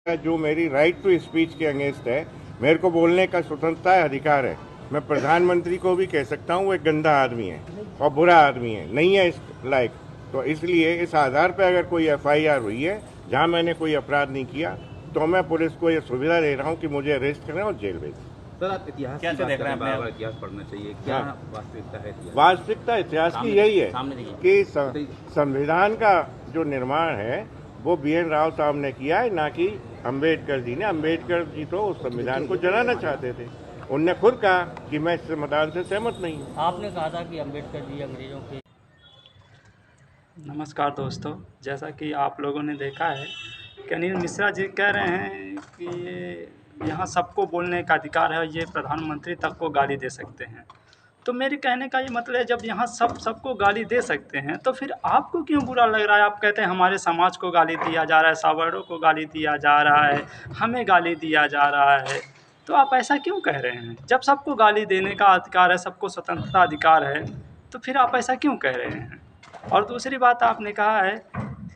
जो मेरी right to speech के अगेंस्ट है। मेरे को बोलने का स्वतंत्रता है, अधिकार है। मैं प्रधानमंत्री को भी कह सकता हूँ वो एक गंदा आदमी है और बुरा आदमी है, नहीं है इस लायक। तो इसलिए इस आधार पर अगर कोई एफआईआर हुई है जहाँ मैंने कोई अपराध नहीं किया, तो मैं पुलिस को ये सुविधा दे रहा हूँ कि मुझे अरेस्ट करें और जेल भेजें। सर, आप इतिहास क्या की बात देख रहे हैं? करें, बार-बार इतिहास पढ़ना चाहिए, क्या हाँ। वास्तविकता है इतिहास? वास्तविकता इतिहास की यही है सामने देखिए। कि संविधान का जो निर्माण है वो BN राव साहब ने किया है, ना कि अंबेडकर जी ने। अंबेडकर जी तो उस संविधान को जलाना चाहते थे। उनने खुद कहा कि मैं इस संविधान से सहमत नहीं हूँ। आपने कहा था कि अंबेडकर जी अंग्रेजों के। नमस्कार दोस्तों, जैसा कि आप लोगों ने देखा है कि अनिल मिश्रा जी कह रहे हैं कि यहाँ सबको बोलने का अधिकार है, ये प्रधानमंत्री तक को गाली दे सकते हैं। तो मेरे कहने का ये मतलब है, जब यहाँ सबको गाली दे सकते हैं तो फिर आपको क्यों बुरा लग रहा है? आप कहते हैं हमारे समाज को गाली दिया जा रहा है, सावर्णों को गाली दिया जा रहा है, हमें गाली दिया जा रहा है, तो आप ऐसा क्यों कह रहे हैं? जब सबको गाली देने का अधिकार है, सबको स्वतंत्रता अधिकार है, तो फिर आप ऐसा क्यों कह रहे हैं? और दूसरी बात, आपने कहा है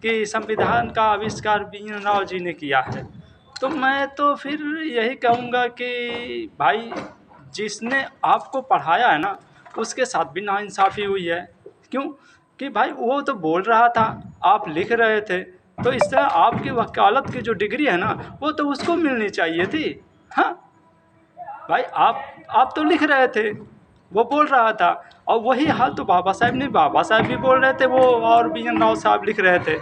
कि संविधान का आविष्कार BN राव जी ने किया है, तो मैं तो फिर यही कहूँगा कि भाई, जिसने आपको पढ़ाया है ना, उसके साथ भी नाइंसाफ़ी हुई है। क्यों? कि भाई वो तो बोल रहा था, आप लिख रहे थे, तो इस तरह आपकी वकालत की जो डिग्री है ना, वो तो उसको मिलनी चाहिए थी। हाँ भाई, आप तो लिख रहे थे, वो बोल रहा था, और वही हाल तो बाबा साहब भी बोल रहे थे वो, और BN राव साहब लिख रहे थे।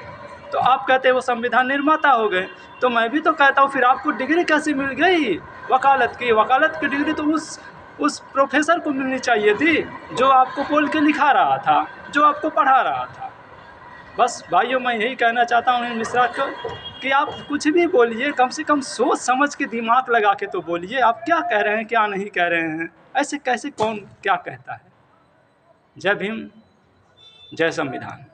तो आप कहते हैं वो संविधान निर्माता हो गए, तो मैं भी तो कहता हूँ फिर आपको डिग्री कैसे मिल गई वकालत की डिग्री तो उस प्रोफेसर को मिलनी चाहिए थी, जो आपको बोल के लिखा रहा था, जो आपको पढ़ा रहा था। बस भाइयों, मैं यही कहना चाहता हूँ मिश्रा को कि आप कुछ भी बोलिए, कम से कम सोच समझ के दिमाग लगा के तो बोलिए, आप क्या कह रहे हैं क्या नहीं कह रहे हैं। ऐसे कैसे कौन क्या कहता है। जय भीम, जय संविधान।